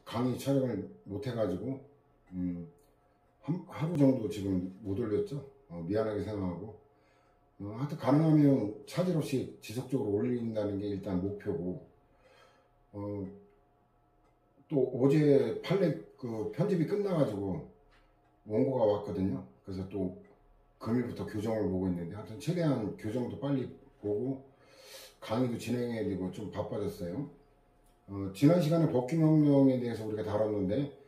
강의 촬영을 못 해가지고 하루 정도 지금 못 올렸죠. 미안하게 생각하고 하여튼 가능하면 차질 없이 지속적으로 올린다는 게 일단 목표고, 또 어제 판례 그 편집이 끝나가지고 원고가 왔거든요. 그래서 또 금일부터 교정을 보고 있는데, 하여튼 최대한 교정도 빨리 보고 강의도 진행해야 되고 좀 바빠졌어요. 지난 시간에 법규명령에 대해서 우리가 다뤘는데,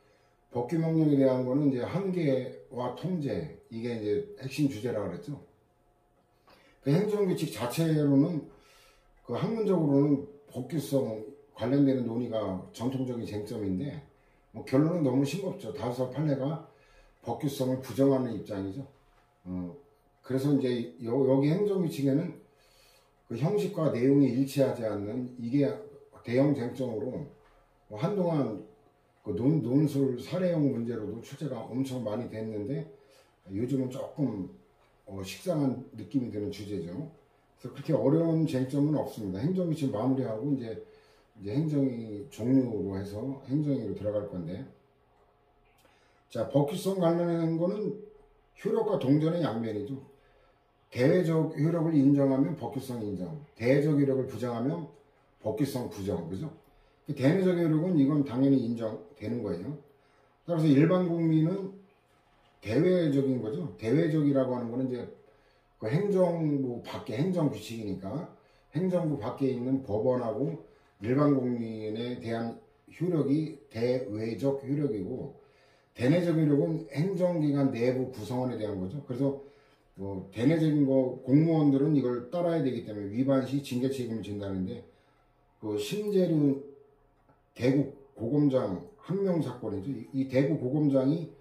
법규명령에 대한 거는 이제 한계와 통제, 이게 이제 핵심 주제라고 그랬죠. 그 행정규칙 자체로는 그 학문적으로는 법규성 관련되는 논의가 전통적인 쟁점인데, 결론은 너무 싱겁죠. 다수의 판례가 법규성을 부정하는 입장이죠. 그래서 이제 여기 행정규칙에는 그 형식과 내용이 일치하지 않는, 이게 대형 쟁점으로 한동안 그 논술 사례형 문제로도 출제가 엄청 많이 됐는데, 요즘은 조금 식상한 느낌이 드는 주제죠. 그래서 그렇게 어려운 쟁점은 없습니다. 행정규칙 마무리하고 이제 행정위 종류로 해서 행정위로 들어갈 건데, 자, 법규성 관련된 거는 효력과 동전의 양면이죠. 대외적 효력을 인정하면 법규성 인정, 대외적 효력을 부정하면 법규성 부정, 그죠? 대내적 효력은 이건 당연히 인정되는 거예요. 따라서 일반 국민은 대외적인 거죠. 대외적이라고 하는 거는 이제 그 행정부 밖에, 행정규칙이니까 행정부 밖에 있는 법원하고 일반 국민에 대한 효력이 대외적 효력이고, 대내적 효력은 행정기관 내부 구성원에 대한 거죠. 그래서 대내적인 거, 공무원들은 이걸 따라야 되기 때문에 위반 시 징계 책임을 진다는데, 그 심재륜 대구 고검장 항명 사건이죠. 이 대구 고검장이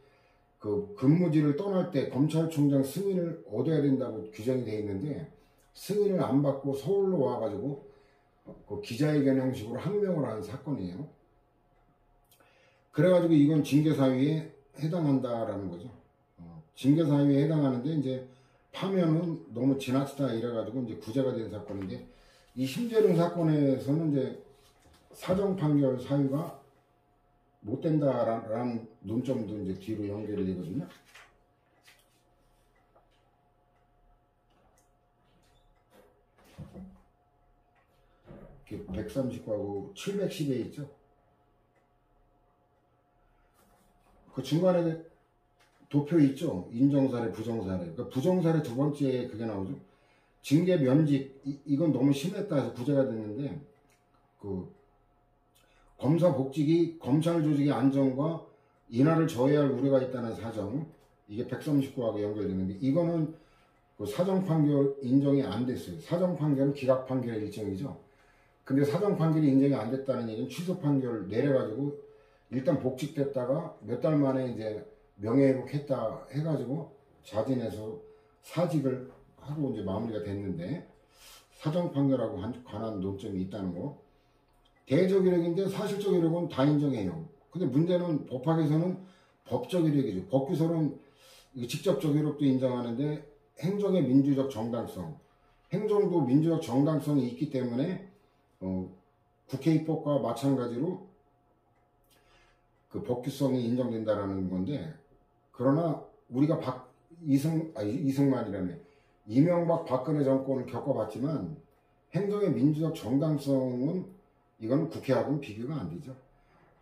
그 근무지를 떠날 때 검찰총장 승인을 얻어야 된다고 규정이 되어 있는데, 승인을 안 받고 서울로 와가지고 그 기자회견 형식으로 항명을 한 사건이에요. 그래가지고 이건 징계사유에 해당한다라는 거죠. 징계사유에 해당하는데, 이제 파면은 너무 지나치다 이래가지고 이제 구제가 된 사건인데, 이 심재륜 사건에서는 이제 사정 판결 사유가 못 된다라는 논점도 이제 뒤로 연결이 되거든요. 이렇게 139하고 710에 있죠. 그 중간에 도표 있죠. 인정사례, 부정사례. 그러니까 부정사례 두 번째 그게 나오죠. 징계 면직, 이건 너무 심했다 해서 구제가 됐는데, 그 검사 복직이 검찰 조직의 안정과 인하를 저해할 우려가 있다는 사정, 이게 139하고 연결되는데, 이거는 그 사정 판결 인정이 안 됐어요. 사정 판결은 기각 판결의 일정이죠. 근데 사정 판결이 인정이 안 됐다는 얘기는 취소 판결 내려가지고 일단 복직됐다가 몇 달 만에 이제 명예회복했다 해가지고 자진해서 사직을 하고 이제 마무리가 됐는데, 사정 판결하고 관한 논점이 있다는 거. 대외적 효력인데 사실적 효력은 다 인정해요. 근데 문제는 법학에서는 법적 효력이죠. 법규서는 직접적 효력도 인정하는데, 행정의 민주적 정당성, 행정도 민주적 정당성이 있기 때문에 국회 입법과 마찬가지로 그 법규성이 인정된다라는 건데, 그러나 우리가 이승만이라네, 이명박 박근혜 정권을 겪어봤지만 행정의 민주적 정당성은 이건 국회하고는 비교가 안 되죠.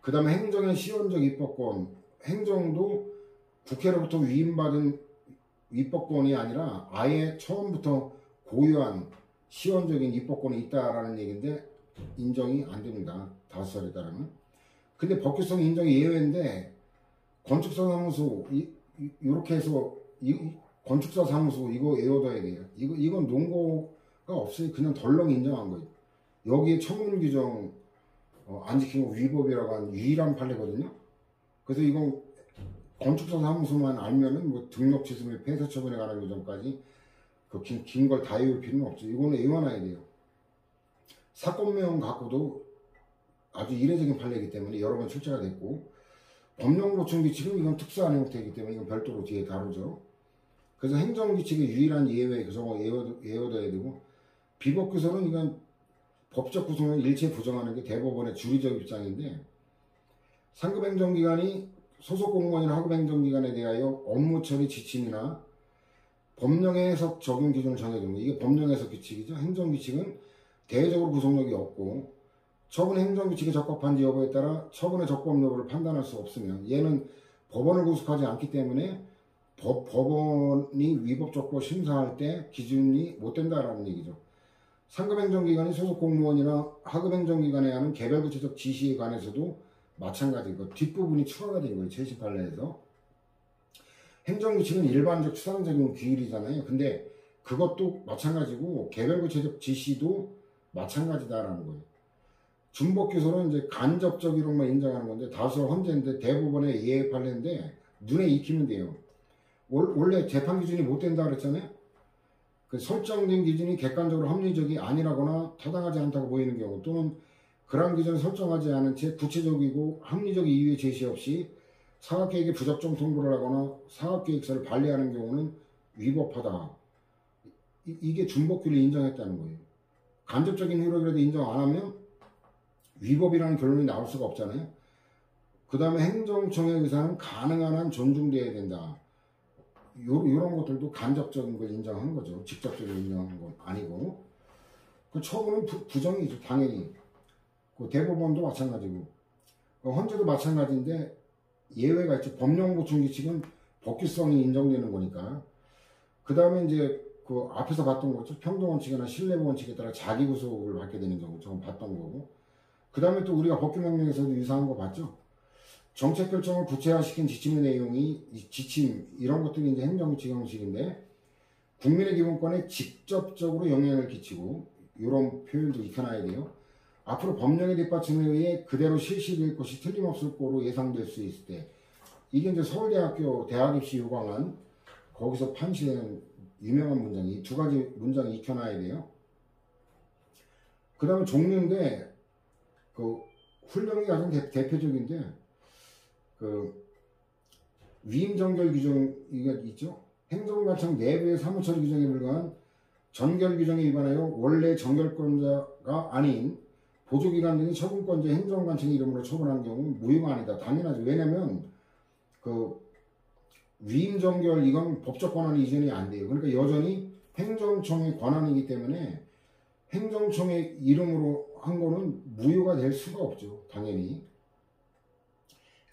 그 다음에 행정의 시원적 입법권, 행정도 국회로부터 위임받은 입법권이 아니라 아예 처음부터 고유한 시원적인 입법권이 있다라는 얘기인데, 인정이 안 됩니다. 다수설에 따르면. 근데 법규성 인정이 예외인데, 건축사 사무소 이렇게 해서 건축사 사무소 이거 외워둬야 돼요. 이건 논거가 없어요. 그냥 덜렁 인정한 거예요. 여기에 청문 규정 안 지킨 거 위법이라고 한 유일한 판례거든요. 그래서 이건 건축사 사무소만 알면은 뭐 등록 취소 및 폐쇄 처분에 관한 규정까지 그 긴 걸 다 외울 필요는 없죠. 이거는 외워놔야 돼요. 사건명 갖고도 아주 이례적인 판례이기 때문에 여러 번 출제가 됐고, 법령 보충 규칙은 이건 특수한 형태이기 때문에 이건 별도로 뒤에 다루죠. 그래서 행정규칙의 유일한 예외 규정을 외워둬야 되고, 비법규서는 이건 법적 구성을 일체 부정하는 게 대법원의 주리적 입장인데, 상급 행정기관이 소속 공무원이나 하급 행정기관에 대하여 업무 처리 지침이나 법령 해석 적용 기준을 정해줍니다. 이게 법령 해석 규칙이죠. 행정규칙은 대외적으로 구속력이 없고 처분 행정규칙에 적합한지 여부에 따라 처분의 적법 여부를 판단할 수 없으며 얘는 법원을 구속하지 않기 때문에 법원이 위법적법 심사할 때 기준이 못 된다라는 얘기죠. 상급 행정기관이 소속 공무원이나 하급 행정기관에 하는 개별 구체적 지시에 관해서도 마찬가지고 뒷부분이 추가가 된 거예요. 최신 판례에서. 행정규칙은 일반적 추상적인 규율이잖아요. 근데 그것도 마찬가지고 개별 구체적 지시도 마찬가지다라는 거예요. 준법기소는 이제 간접적으로만 인정하는 건데 다수 헌재인데 대부분의 예외 판례인데 눈에 익히면 돼요. 원래 재판 기준이 못 된다 그랬잖아요. 그 설정된 기준이 객관적으로 합리적이 아니라거나 타당하지 않다고 보이는 경우 또는 그러한 기준을 설정하지 않은 채 구체적이고 합리적 이유의 제시 없이 사업계획에 부적정 통보를 하거나 사업계획서를 발의하는 경우는 위법하다. 이게 준법규를 인정했다는 거예요. 간접적인 효력이라도 인정 안 하면 위법이라는 결론이 나올 수가 없잖아요. 그 다음에 행정청의 의사는 가능한 한 존중돼야 된다. 요런 것들도 간접적인 걸 인정한 거죠. 직접적으로 인정한 건 아니고. 그 처분은 부정이죠. 당연히. 그 대법원도 마찬가지고. 헌재도 마찬가지인데 예외가 있죠. 법령 보충 규칙은 법규성이 인정되는 거니까. 그 다음에 이제 그 앞에서 봤던 거죠. 평등원칙이나 신뢰보 원칙에 따라 자기 구속을 받게 되는 경우 저건 봤던 거고. 그 다음에 또 우리가 법규명령에서도 유사한 거 봤죠. 정책 결정을 구체화시킨 지침의 내용이 지침 이런 것들이 이제 행정규칙 형식인데 국민의 기본권에 직접적으로 영향을 끼치고 이런 표현도 익혀놔야 돼요. 앞으로 법령의 뒷받침에 의해 그대로 실시될 것이 틀림없을 거로 예상될 수 있을 때 이게 이제 서울대학교 대학입시 요강안 거기서 판시되는 유명한 문장이 이 두 가지 문장이 익혀놔야 돼요. 그 다음에 종류인데 그 훈령이 가장 대표적인데 그 위임전결 규정이 있죠. 행정관청 내부의 사무처리 규정에 불과한 전결 규정에 위반하여 원래 전결권자가 아닌 보조기관 등이 처분권자 행정관청의 이름으로 처분하는 경우는 무효가 아니다. 당연하죠. 왜냐면 그 위임전결 이건 법적 권한 이전이 안 돼요. 그러니까 여전히 행정청의 권한이기 때문에 행정청의 이름으로 한 거는 무효가 될 수가 없죠. 당연히.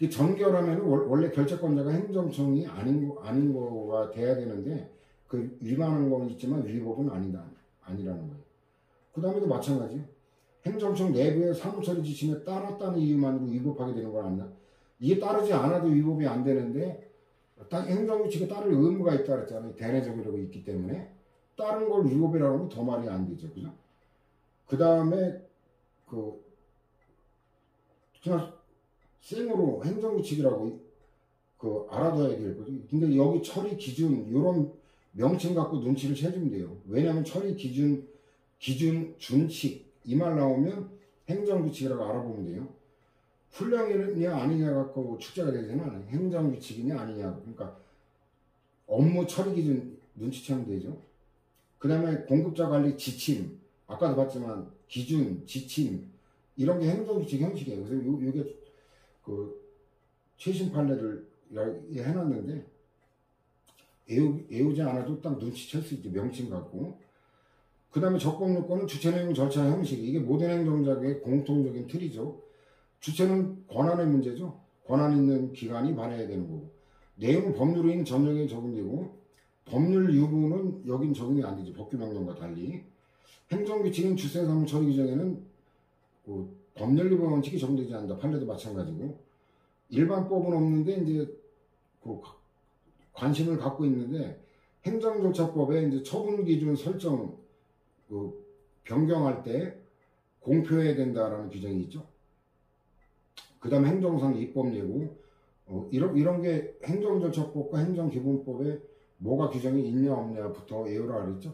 전결하면 원래 결재권자가 행정청이 아닌 거가 돼야 되는데 그 위반한 건 있지만 위법은 아니라는 거예요. 그 다음에도 마찬가지예요. 행정청 내부의 사무처리 지침에 따랐다는 이유만으로 위법하게 되는 건 아니다. 이게 따르지 않아도 위법이 안 되는데 행정규칙에 따를 의무가 있다 그랬잖아요. 대내적이라고 있기 때문에 다른 걸 위법이라고 하면 더 말이 안 되죠. 그죠? 그 다음에 그냥 생으로 행정규칙이라고 알아둬야 될 거죠. 근데 여기 처리 기준 이런 명칭 갖고 눈치를 채주면 돼요. 왜냐하면 처리 기준, 준칙 이 말 나오면 행정규칙이라고 알아보면 돼요. 훈령이냐 아니냐 갖고 축제가 되지는 않아요. 행정규칙이냐 아니냐. 그러니까 업무 처리 기준 눈치채면 되죠. 그 다음에 공급자 관리 지침 아까도 봤지만 기준, 지침 이런 게 행정규칙 형식이에요. 그래서 이게 그 최신 판례를 해놨는데 외우지 않아도 딱 눈치챌 수 있죠. 명칭 갖고. 그 다음에 적법요건은 주체내용 절차 형식. 이게 모든 행정작의 공통적인 틀이죠. 주체는 권한의 문제죠. 권한 있는 기관이 발해야 되는 거고. 내용은 법률인 전역에 적용되고 법률 유무는 여긴 적용이 안 되죠. 법규명령과 달리. 행정규칙인 주세사무 처리 규정에는 법률 원칙이 적용되지 않는다. 판례도 마찬가지고. 일반법은 없는데 이제 관심을 갖고 있는데 행정절차법에 이제 처분 기준 설정 변경할 때 공표해야 된다라는 규정이 있죠. 그 다음에 행정상 입법 예고 이런 게 행정절차법과 행정기본법에 뭐가 규정이 있냐 없냐부터 외우라 그랬죠.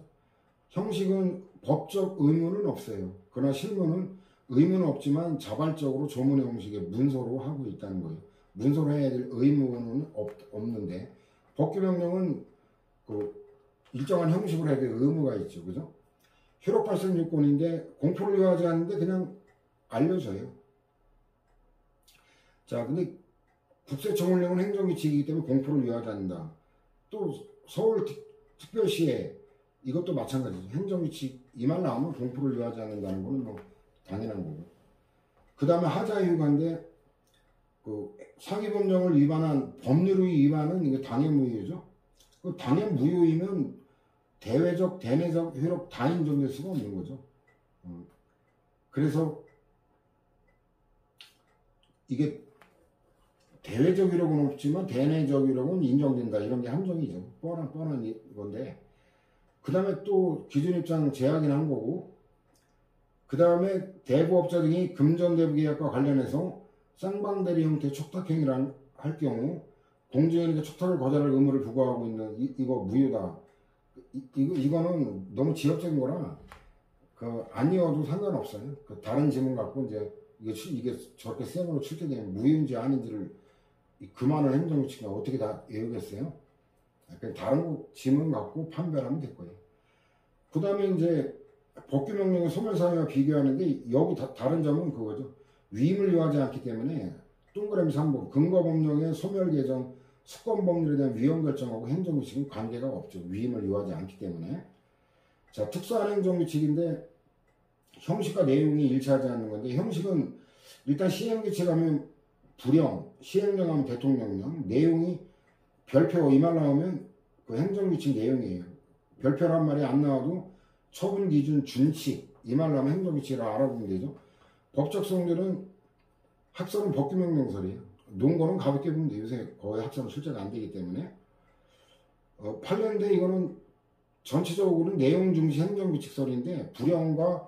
형식은 법적 의무는 없어요. 그러나 실무는 의무는 없지만 자발적으로 조문의 형식의 문서로 하고 있다는 거예요. 문서로 해야 될 의무는 없는데 법규명령은 일정한 형식으로 해야 될 의무가 있죠. 그죠? 효력 발생 요건인데 공포를 요하지 않는데 그냥 알려줘요. 자, 근데 국세청을령은 행정규칙이기 때문에 공포를 위하지 않는다. 또 서울특별시에 이것도 마찬가지죠. 행정규칙 이 말 나오면 공포를 위하지 않는다는 거는 뭐 당연한 거고. 그 다음에 하자휴가인데 그 상위법령을 위반한 법률의 위반은 이게 당연무효죠. 그 당연무효이면 대외적, 대내적 효력 다 인정될 수가 없는 거죠. 그래서 이게 대외적 효력은 없지만 대내적 효력은 인정된다. 이런 게 함정이죠. 뻔한 건데. 그 다음에 또 기준입장 제약이나 한 거고. 그 다음에 대부업자 등이 금전대부계약과 관련해서 쌍방대리 형태의 촉탁행위를 할 경우 공증인에게 촉탁을 거절할 의무를 부과하고 있는 이거 무효다. 이거는 너무 지역적인 거라 아니어도 상관없어요. 다른 지문 갖고 이제 이게 저렇게 셈으로 출제되면 무효인지 아닌지를 그만한 행정규칙이 어떻게 다 외우겠어요? 다른 지문 갖고 판별하면 될 거예요. 그 다음에 이제 법규명령의 소멸사유와 비교하는데 여기 다른 점은 그거죠. 위임을 요하지 않기 때문에 동그라미 3번 근거법령의 소멸개정 수권법률에 대한 위헌결정하고 행정규칙은 관계가 없죠. 위임을 요하지 않기 때문에. 자, 특수한 행정규칙인데 형식과 내용이 일치하지 않는 건데 형식은 일단 시행규칙하면 불령, 시행령 하면 대통령령, 내용이 별표 이 말 나오면 그 행정규칙 내용이에요. 별표란 말이 안 나와도 처분 기준 준칙 이 말 나오면 행정규칙을 알아보면 되죠. 법적 성질은 학설은 법규명령설이에요. 논거는 가볍게 보면 돼요. 요새 거의 학설은 출제가 안 되기 때문에. 판례인데 이거는 전체적으로는 내용 중시 행정규칙설인데 불령과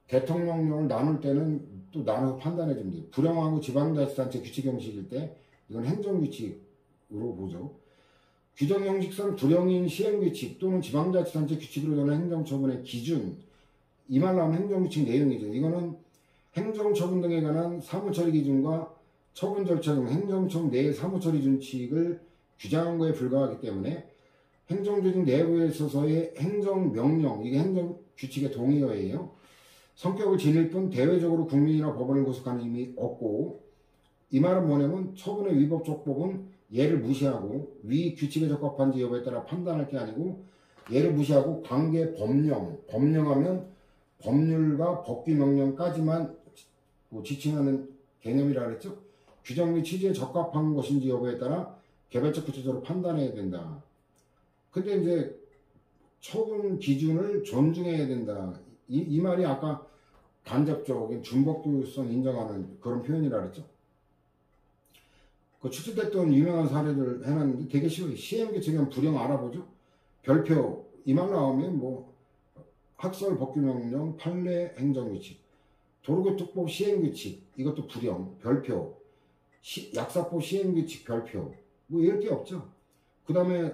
대통령령을 나눌 때는 또 나눠서 판단해 주면 돼요. 불령하고 지방자치단체 규칙 형식일 때 이건 행정규칙으로 보죠. 규정 형식상 불령인 시행규칙 또는 지방자치단체 규칙으로 되는 행정처분의 기준 이 말 나오면 행정규칙 내용이죠. 이거는 행정처분 등에 관한 사무처리 기준과 처분 절차 등 행정청 내의 사무처리 준칙을 규정한 거에 불과하기 때문에 행정조직 내부에 있어서의 행정명령 이게 행정규칙의 동의어예요. 성격을 지닐 뿐 대외적으로 국민이나 법원을 구속하는 의미 없고 이 말은 뭐냐면 처분의 위법적 법은 얘를 무시하고 위 규칙에 적합한지 여부에 따라 판단할 게 아니고 얘를 무시하고 관계 법령하면 법률과 법규명령까지만 지칭하는 개념이라 그랬죠. 규정 및 취지에 적합한 것인지 여부에 따라 개별적 구체적으로 판단해야 된다. 근데 이제 처분 기준을 존중해야 된다. 이 말이 아까 간접적인 준법규성 인정하는 그런 표현이라 그랬죠. 그 추측됐던 유명한 사례를 해놨는데 되게 쉬워요. 시행규칙은 불령 알아보죠. 별표 이 말 나오면 뭐 학설 법규명령 판례 행정규칙 도로교통법 시행규칙 이것도 불령 별표 약사법 시행규칙 별표 뭐 이럴 게 없죠. 그 다음에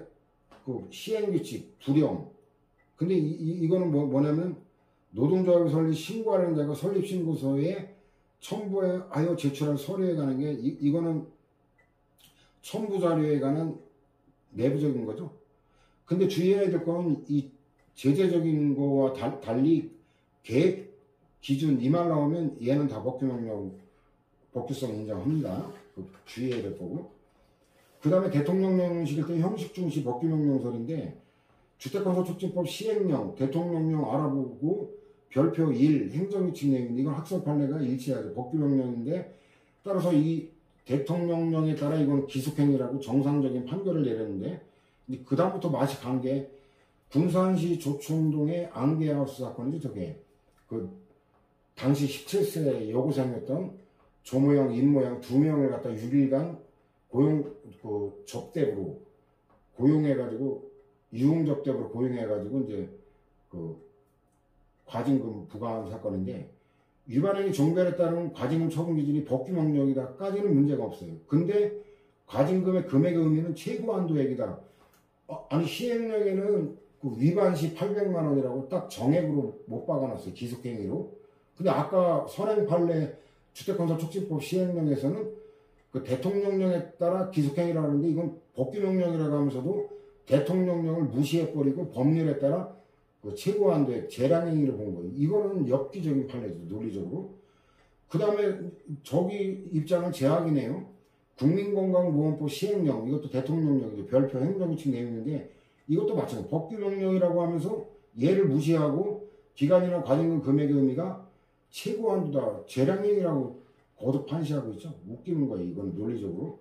그 시행규칙 불령 근데 이거는 뭐냐면 노동조합이 설립 신고하는 자가 설립신고서에 첨부하여 제출할 서류에 관한 게 이거는 첨부자료에 관한 내부적인 거죠. 근데 주의해야 될 건 이 제재적인 거와 달리 계획 기준 이 말 나오면 얘는 다 법규명령 법규성 인정합니다. 주의해야 될 거고. 그 다음에 대통령령식일 때 형식 중시 법규명령설인데 주택건설촉진법 시행령 대통령령 알아보고 별표 1 행정규칙 내용인데 이건 학설 판례가 일치하죠. 법규명령인데 따라서 이 대통령령에 따라 이건 기속행위라고 정상적인 판결을 내렸는데 그 다음부터 맛이 간 게 군산시 조촌동의 안개하우스 사건이죠. 저게 그 당시 17세 여고생이었던 조모양, 임모양 두 명을 갖다 6일간 접대부로 고용해가지고 유흥접대부로 고용해가지고 이제 과징금 부과한 사건인데 위반행위 종별에 따른 과징금 처분 기준이 법규명령이다까지는 문제가 없어요. 근데 과징금의 금액의 의미는 최고 한도액이다. 아니 시행령에는 그 위반 시 800만 원이라고 딱 정액으로 못 박아놨어요. 기속행위로. 근데 아까 선행판례 주택건설촉진법 시행령에서는 그 대통령령에 따라 기속행위라고 하는데 이건 법규명령이라고 하면서도 대통령령을 무시해버리고 법률에 따라 그 최고한도의 재량행위를 본 거예요. 이거는 엽기적인 판례죠. 논리적으로. 그 다음에 저기 입장은 제약이네요. 국민건강보험법 시행령, 이것도 대통령령이죠. 별표 행정규칙 내용인데 이것도 마찬가지로 법규명령이라고 하면서 얘를 무시하고 기간이나 과징금 금액의 의미가 최고 한도다. 재량령이라고 거듭 판시하고 있죠. 웃기는 거예요. 이건 논리적으로.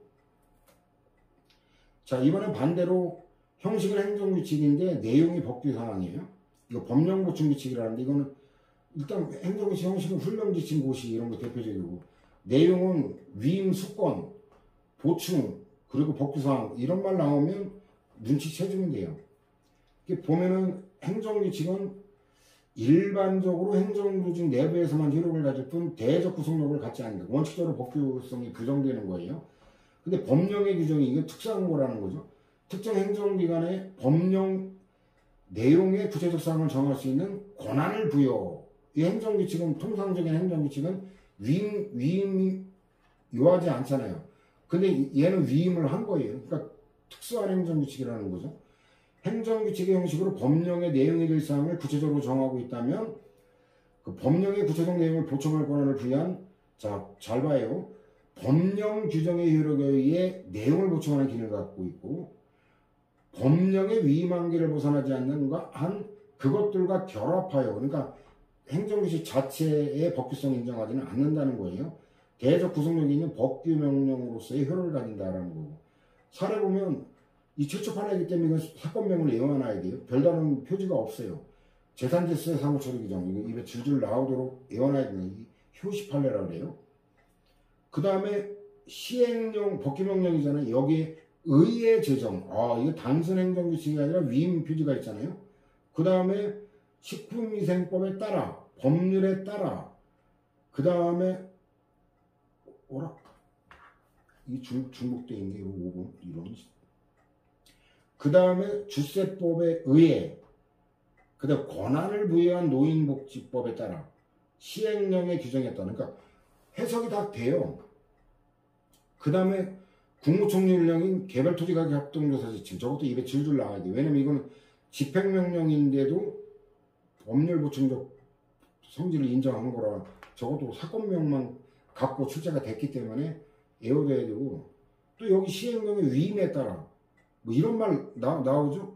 자, 이번엔 반대로 형식은 행정규칙인데 내용이 법규 상황이에요. 이거 법령보충규칙이라는데 이거는 일단 행정규칙 형식은 훈령지침 고시 이런 거 대표적이고 내용은 위임 수권 보충 그리고 법규사항 이런 말 나오면 눈치채주면 돼요. 이렇게 보면은 행정규칙은 일반적으로 행정조직 내부에서만 효력을 가질 뿐 대외적 구속력을 갖지 않는다. 원칙적으로 법규성이 부정되는 거예요. 근데 법령의 규정이 이게 특수한 거라는 거죠. 특정 행정기관의 법령 내용의 구체적 사항을 정할 수 있는 권한을 부여. 이 행정규칙은 통상적인 행정규칙은 위임이 요하지 않잖아요. 근데 얘는 위임을 한 거예요. 그러니까 특수한 행정규칙이라는 거죠. 행정규칙의 형식으로 법령의 내용이 될 사항을 구체적으로 정하고 있다면 그 법령의 구체적 내용을 보충할 권한을 부여한 자, 잘 봐요. 법령 규정의 효력에 의해 내용을 보충하는 기능을 갖고 있고 법령의 위임 한계를 벗어나지 않는 한 그것들과 결합하여 그러니까 행정규칙 자체의 법규성을 인정하지는 않는다는 거예요. 대외적 구속력이 있는 법규명령으로서의 효력을 가진다라는 거고 사례 보면 이 최초 판례이기 때문에 이건 사건명을 외워놔야 돼요. 별다른 표지가 없어요. 재산제세 사무처리 규정 이거 입에 줄줄 나오도록 외워놔야 돼요. 효시 판례라고 그래요. 그 다음에 시행령 법규명령이잖아요. 여기에 의의 제정 이거 단순 행정규칙이 아니라 위임 표지가 있잖아요. 그 다음에 식품위생법에 따라 법률에 따라 그 다음에 이 중복돼 있네. 5번 이런 그 다음에 주세법에 의해 그 다음 권한을 부여한 노인복지법에 따라 시행령의 규정에 따라 그러니까 해석이 다 돼요. 그 다음에 국무총리령인 개발토지가격 합동조사지침 저것도 입에 질줄 나와야 돼요. 왜냐면 이거는 집행명령인데도 법률보충적 성질을 인정한 거라 적어도 사건명만 갖고 출제가 됐기 때문에 외워둬야 되고 또 여기 시행령의 위임에 따라 뭐 이런 말 나오죠.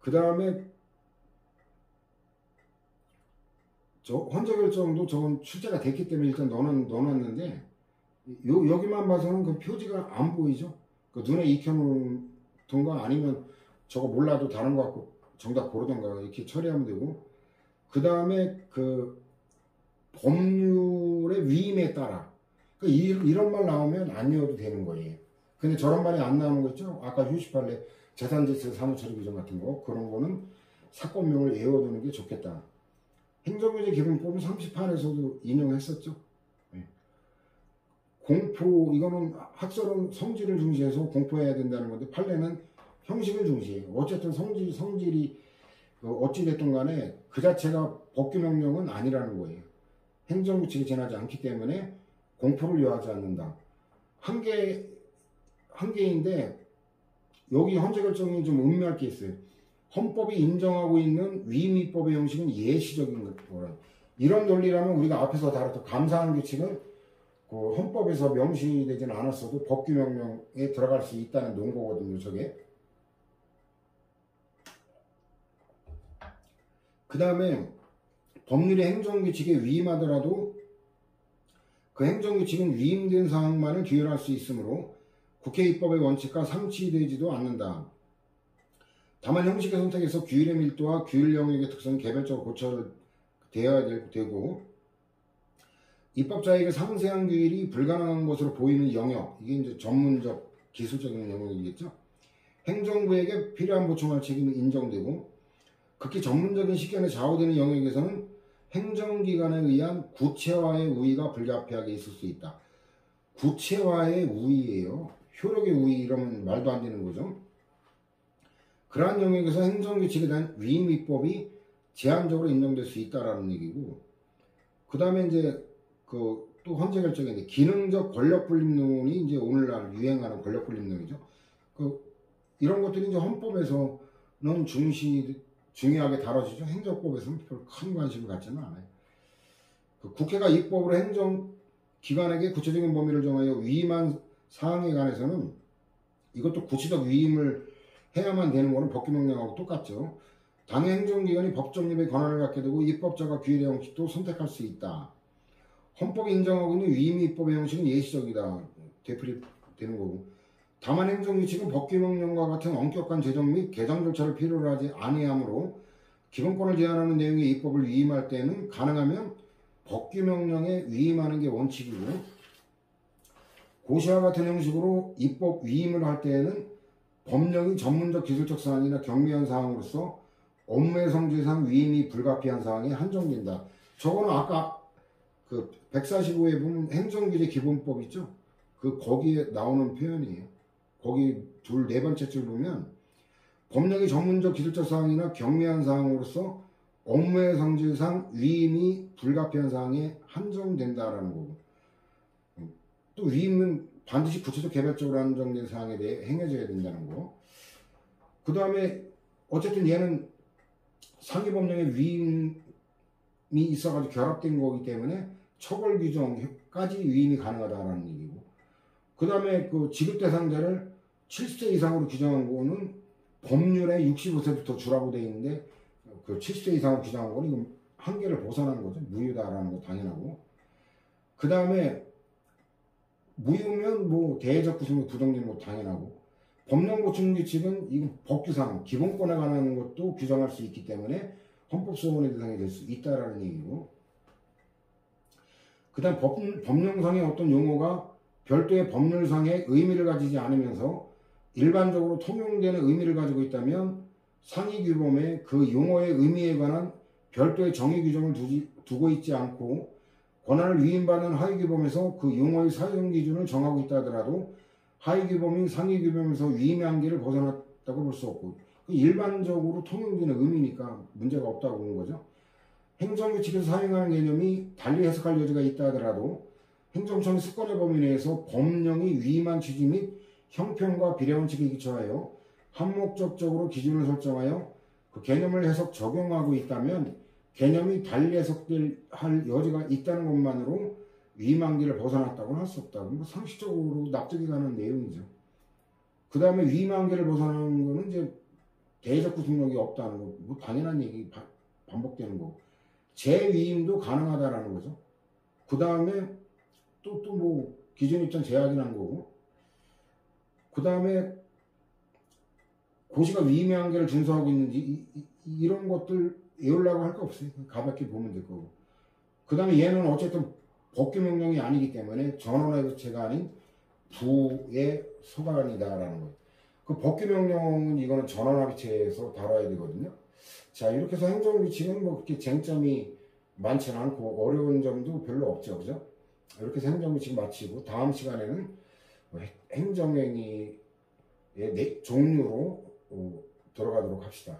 그 다음에 저 헌재결정도 저건 출제가 됐기 때문에 일단 넣어놨는데 여기만 봐서는 그 표지가 안 보이죠. 그 눈에 익혀놓던가 아니면 저거 몰라도 다른 거 갖고 정답 고르던가 이렇게 처리하면 되고 그 다음에 그 법률의 위임에 따라 이런 말 나오면 안 외워도 되는 거예요. 근데 저런 말이 안 나오는 거 있죠? 아까 휴식판례 재산제세 사무처리 규정 같은 거 그런 거는 사건명을 외워두는 게 좋겠다. 행정규제 기본법은 38에서도 인용했었죠. 네. 공포 이거는 학설은 성질을 중시해서 공포해야 된다는 건데 판례는 형식을 중시해요. 어쨌든 성질이 어찌됐든 간에 그 자체가 법규명령은 아니라는 거예요. 행정규칙이 지나지 않기 때문에 공포를 요하지 않는다. 한계인데 여기 헌재결정이 좀 음미할 게 있어요. 헌법이 인정하고 있는 위임입법의 형식은 예시적인 거라. 이런 논리라면 우리가 앞에서 다뤘던 감사한 규칙은 그 헌법에서 명시되지는 않았어도 법규명령에 들어갈 수 있다는 논거거든요. 저게. 그 다음에 법률의 행정규칙에 위임하더라도 그 행정규칙은 위임된 사항만을 규율할 수 있으므로 국회 입법의 원칙과 상치되지도 않는다. 다만 형식의 선택에서 규율의 밀도와 규율 영역의 특성이 개별적으로 고쳐되어야 되고 입법자에게 상세한 규율이 불가능한 것으로 보이는 영역 이게 이제 전문적 기술적인 영역이겠죠. 행정부에게 필요한 보충할 책임이 인정되고 극히 전문적인 식견에 좌우되는 영역에서는 행정기관에 의한 구체화의 우위가 불가피하게 있을 수 있다. 구체화의 우위예요. 효력의 우위 이러면 말도 안 되는 거죠. 그러한 영역에서 행정규칙에 대한 위임입법이 제한적으로 인정될 수 있다라는 얘기고 그 다음에 이제 또 헌재결정인데 기능적 권력분립론이 이제 오늘날 유행하는 권력분립론이죠. 이런 것들이 이제 헌법에서는 중요하게 다뤄지죠. 행정법에서는 별 큰 관심을 갖지는 않아요. 그 국회가 입법으로 행정기관에게 구체적인 범위를 정하여 위임한 사항에 관해서는 이것도 구체적 위임을 해야만 되는 거는 법규명령하고 똑같죠. 당의 행정기관이 법 정립의 권한을 갖게 되고 입법자가 규율의 형식도 선택할 수 있다. 헌법이 인정하고 있는 위임 입법의 형식은 예시적이다. 되풀이되는 거고. 다만 행정규칙은 법규명령과 같은 엄격한 제정 및 개정 절차를 필요로 하지 아니하므로 기본권을 제한하는 내용의 입법을 위임할 때는 가능하면 법규명령에 위임하는 게 원칙이고, 고시와 같은 형식으로 입법 위임을 할 때에는 법령이 전문적 기술적 사항이나 경미한 사항으로서 업무의 성질상 위임이 불가피한 사항에 한정된다. 저거는 아까 그 145에 보면 행정규제 기본법 있죠? 거기에 나오는 표현이에요. 거기 네 번째 줄 보면 법령이 전문적 기술적 사항이나 경미한 사항으로서 업무의 성질상 위임이 불가피한 사항에 한정된다라는 거고, 또 위임은 반드시 구체적 개별적으로 한정된 사항에 대해 행해져야 된다는 거. 그 다음에 어쨌든 얘는 상위 법령에 위임이 있어가지고 결합된 거기 때문에 처벌 규정까지 위임이 가능하다라는 얘기고, 그 다음에 그 지급 대상자를 70세 이상으로 규정한 거는 법률에 65세부터 주라고 돼 있는데, 그 70세 이상으로 규정한 거는 이건 한계를 벗어난 거죠. 무효다라는 거 당연하고. 그 다음에 무효면 뭐 대외적 구성이 부정되는 거 당연하고, 법령 보충 규칙은 이건 법규상 기본권에 관한 것도 규정할 수 있기 때문에 헌법 소원의 대상이 될 수 있다라는 얘기고, 그 다음 법령상의 어떤 용어가 별도의 법률상의 의미를 가지지 않으면서 일반적으로 통용되는 의미를 가지고 있다면 상위 규범에 그 용어의 의미에 관한 별도의 정의 규정을 두고 있지 않고 권한을 위임받는 하위 규범에서 그 용어의 사용 기준을 정하고 있다 하더라도 하위 규범이 상위 규범에서 위임의 한계를 벗어났다고 볼 수 없고, 일반적으로 통용되는 의미니까 문제가 없다고 보는 거죠. 행정규칙에서 사용하는 개념이 달리 해석할 여지가 있다 하더라도 행정청의 습관의 범위 내에서 법령이 위임한 취지 및 형평과 비례원칙에 기초하여 한목적적으로 기준을 설정하여 그 개념을 해석 적용하고 있다면 개념이 달리 해석할 여지가 있다는 것만으로 위임한계를 벗어났다고는 할 수 없다. 뭐 상식적으로 납득이 가는 내용이죠. 그 다음에 위임한계를 벗어나는 거는 이제 대외적 구속력이 없다는 거, 뭐 당연한 얘기 반복되는 거고, 재위임도 가능하다라는 거죠. 그 다음에 또 뭐 기준 입장 제약이라는 거고, 그 다음에 고시가 위임의 한계를 준수하고 있는지 이런 것들 외우려고 할 거 없어요. 가볍게 보면 될 거고. 그 다음에 얘는 어쨌든 법규명령이 아니기 때문에 전원합의체가 아닌 부의 소관이다라는 거예요. 그 법규명령은 이거는 전원합의체에서 다뤄야 되거든요. 자, 이렇게 해서 행정규칙은 뭐 그렇게 쟁점이 많지는 않고 어려운 점도 별로 없죠. 그죠? 이렇게 해서 행정규칙 마치고 다음 시간에는 행정행위의 종류로 들어가도록 합시다.